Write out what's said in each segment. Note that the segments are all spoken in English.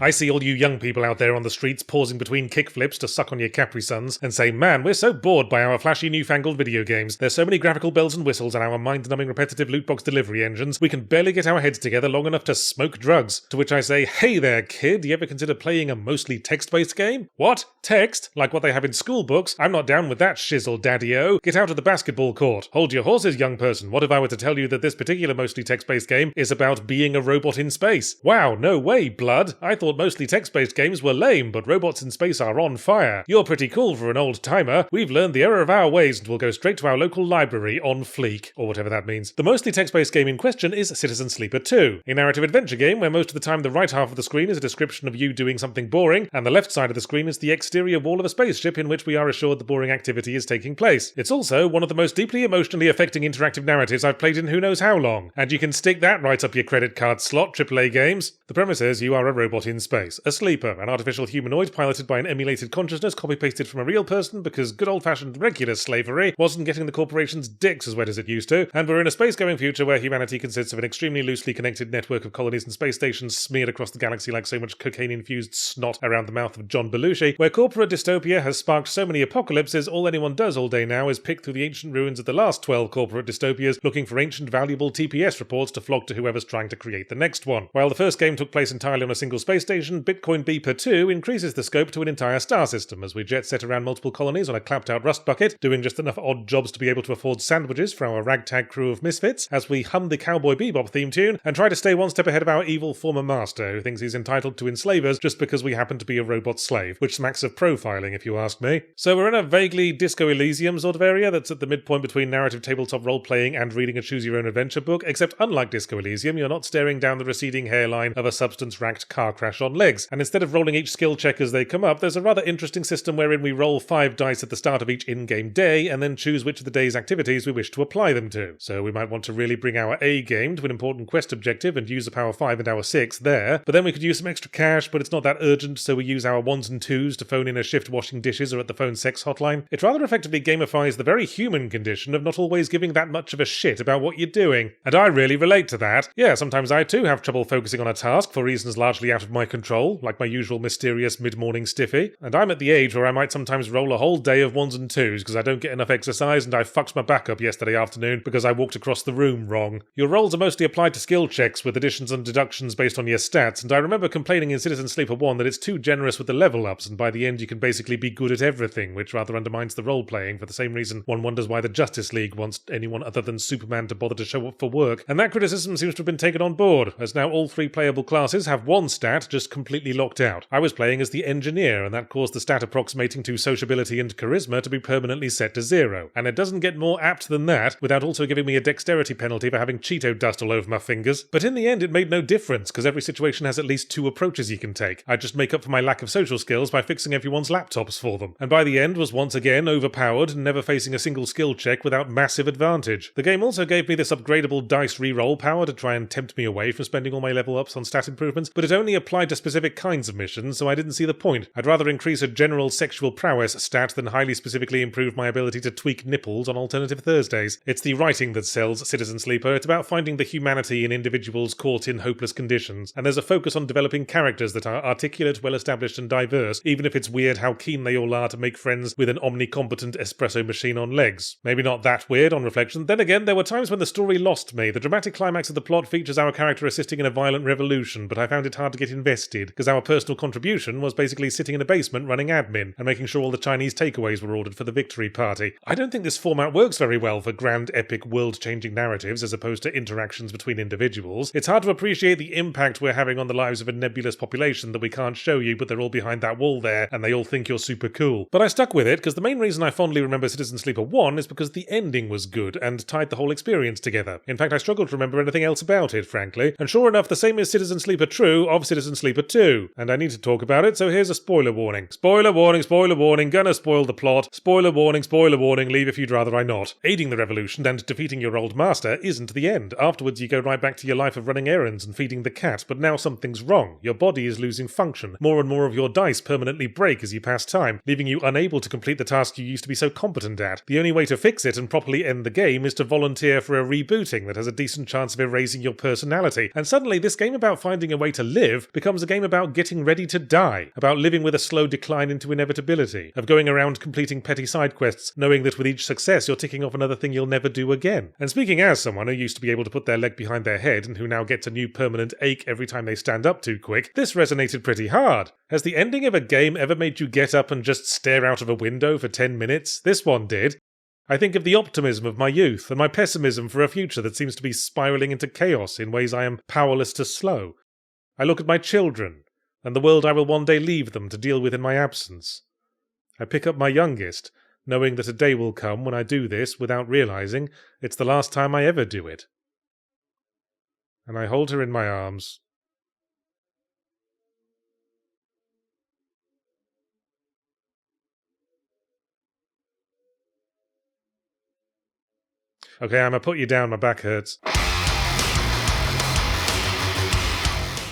I see all you young people out there on the streets pausing between kickflips to suck on your Capri Suns and say, man, we're so bored by our flashy newfangled video games. There's so many graphical bells and whistles and our mind-numbing repetitive lootbox delivery engines, we can barely get our heads together long enough to smoke drugs. To which I say, hey there, kid, you ever consider playing a mostly text-based game? What? Text? Like what they have in school books? I'm not down with that shizzle, daddy-o. Get out of the basketball court. Hold your horses, young person. What if I were to tell you that this particular mostly text-based game is about being a robot in space? Wow, no way, blood. I thought mostly text-based games were lame, but robots in space are on fire. You're pretty cool for an old-timer. We've learned the error of our ways and we'll go straight to our local library on fleek, or whatever that means. The mostly text-based game in question is Citizen Sleeper 2, a narrative adventure game where most of the time the right half of the screen is a description of you doing something boring, and the left side of the screen is the exterior wall of a spaceship in which we are assured the boring activity is taking place. It's also one of the most deeply emotionally affecting interactive narratives I've played in who knows how long, and you can stick that right up your credit card slot, AAA games. The premise is you are a robot in space, a sleeper, an artificial humanoid piloted by an emulated consciousness copy-pasted from a real person because good old-fashioned regular slavery wasn't getting the corporation's dicks as wet as it used to, and we're in a space-going future where humanity consists of an extremely loosely connected network of colonies and space stations smeared across the galaxy like so much cocaine-infused snot around the mouth of John Belushi, where corporate dystopia has sparked so many apocalypses all anyone does all day now is pick through the ancient ruins of the last 12 corporate dystopias looking for ancient valuable TPS reports to flog to whoever's trying to create the next one. While the first game took place entirely on a single space station, Bitcoin Beeper 2 increases the scope to an entire star system as we jet set around multiple colonies on a clapped-out rust bucket, doing just enough odd jobs to be able to afford sandwiches for our ragtag crew of misfits as we hum the Cowboy Bebop theme tune and try to stay one step ahead of our evil former master who thinks he's entitled to enslave us just because we happen to be a robot slave, which smacks of profiling if you ask me. So we're in a vaguely Disco Elysium sort of area that's at the midpoint between narrative tabletop role-playing and reading a choose-your-own-adventure book, except unlike Disco Elysium, you're not staring down the receding hairline of a substance-racked car crash on legs, and instead of rolling each skill check as they come up, there's a rather interesting system wherein we roll 5 dice at the start of each in-game day and then choose which of the day's activities we wish to apply them to. So we might want to really bring our A game to an important quest objective and use a power 5 and our 6 there, but then we could use some extra cash, but it's not that urgent, so we use our 1s and 2s to phone in a shift washing dishes or at the phone sex hotline. It rather effectively gamifies the very human condition of not always giving that much of a shit about what you're doing. And I really relate to that. Yeah, sometimes I too have trouble focusing on a task for reasons largely out of my control, like my usual mysterious mid-morning stiffy. And I'm at the age where I might sometimes roll a whole day of 1s and 2s because I don't get enough exercise and I fucked my back up yesterday afternoon because I walked across the room wrong. Your rolls are mostly applied to skill checks with additions and deductions based on your stats, and I remember complaining in Citizen Sleeper 1 that it's too generous with the level ups and by the end you can basically be good at everything, which rather undermines the role-playing for the same reason one wonders why the Justice League wants anyone other than Superman to bother to show up for work. And that criticism seems to have been taken on board, as now all 3 playable classes have one stat just completely locked out. I was playing as the engineer, and that caused the stat approximating to sociability and charisma to be permanently set to 0. And it doesn't get more apt than that, without also giving me a dexterity penalty for having Cheeto dust all over my fingers. But in the end it made no difference, because every situation has at least 2 approaches you can take. I just make up for my lack of social skills by fixing everyone's laptops for them, and by the end was once again overpowered and never facing a single skill check without massive advantage. The game also gave me this upgradable dice reroll power to try and tempt me away from spending all my level ups on stat improvements, but it only applied to specific kinds of missions, so I didn't see the point. I'd rather increase a general sexual prowess stat than highly specifically improve my ability to tweak nipples on alternative Thursdays. It's the writing that sells Citizen Sleeper. It's about finding the humanity in individuals caught in hopeless conditions, and there's a focus on developing characters that are articulate, well-established and diverse, even if it's weird how keen they all are to make friends with an omnicompetent espresso machine on legs. Maybe not that weird on reflection. Then again, there were times when the story lost me. The dramatic climax of the plot features our character assisting in a violent revolution, but I found it hard to get invested, because our personal contribution was basically sitting in a basement running admin, and making sure all the Chinese takeaways were ordered for the victory party. I don't think this format works very well for grand, epic, world-changing narratives as opposed to interactions between individuals. It's hard to appreciate the impact we're having on the lives of a nebulous population that we can't show you, but they're all behind that wall there, and they all think you're super cool. But I stuck with it, because the main reason I fondly remember Citizen Sleeper 1 is because the ending was good, and tied the whole experience together. In fact, I struggled to remember anything else about it, frankly. And sure enough, the same is Citizen Sleeper True of Citizen Sleeper 2. And I need to talk about it, so here's a spoiler warning. Spoiler warning, gonna spoil the plot. Spoiler warning, leave if you'd rather I not. Aiding the revolution and defeating your old master isn't the end. Afterwards you go right back to your life of running errands and feeding the cat, but now something's wrong. Your body is losing function. More and more of your dice permanently break as you pass time, leaving you unable to complete the task you used to be so competent at. The only way to fix it and properly end the game is to volunteer for a rebooting that has a decent chance of erasing your personality. And suddenly this game about finding a way to live becomes becomes a game about getting ready to die, about living with a slow decline into inevitability, of going around completing petty side quests, knowing that with each success you're ticking off another thing you'll never do again. And speaking as someone who used to be able to put their leg behind their head and who now gets a new permanent ache every time they stand up too quick, this resonated pretty hard. Has the ending of a game ever made you get up and just stare out of a window for 10 minutes? This one did. I think of the optimism of my youth and my pessimism for a future that seems to be spiralling into chaos in ways I am powerless to slow. I look at my children and the world I will one day leave them to deal with in my absence. I pick up my youngest, knowing that a day will come when I do this without realizing it's the last time I ever do it. And I hold her in my arms. Okay, I'ma put you down, my back hurts.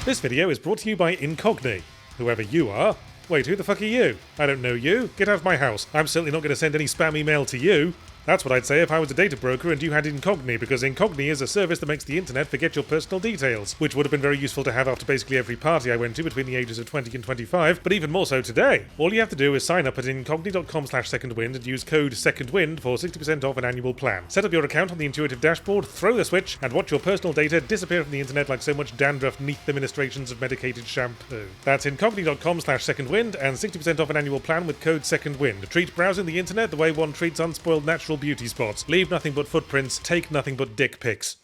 This video is brought to you by Incogni. Whoever you are. Wait, who the fuck are you? I don't know you. Get out of my house. I'm certainly not going to send any spam email to you. That's what I'd say if I was a data broker and you had Incogni, because Incogni is a service that makes the internet forget your personal details, which would have been very useful to have after basically every party I went to between the ages of 20 and 25, but even more so today. All you have to do is sign up at incogni.com/secondwind and use code SECONDWIND for 60% off an annual plan. Set up your account on the intuitive dashboard, throw the switch, and watch your personal data disappear from the internet like so much dandruff neath the ministrations of medicated shampoo. That's incogni.com/secondwind and 60% off an annual plan with code SECONDWIND. Treat browsing the internet the way one treats unspoiled natural beauty spots. Leave nothing but footprints, take nothing but dick pics.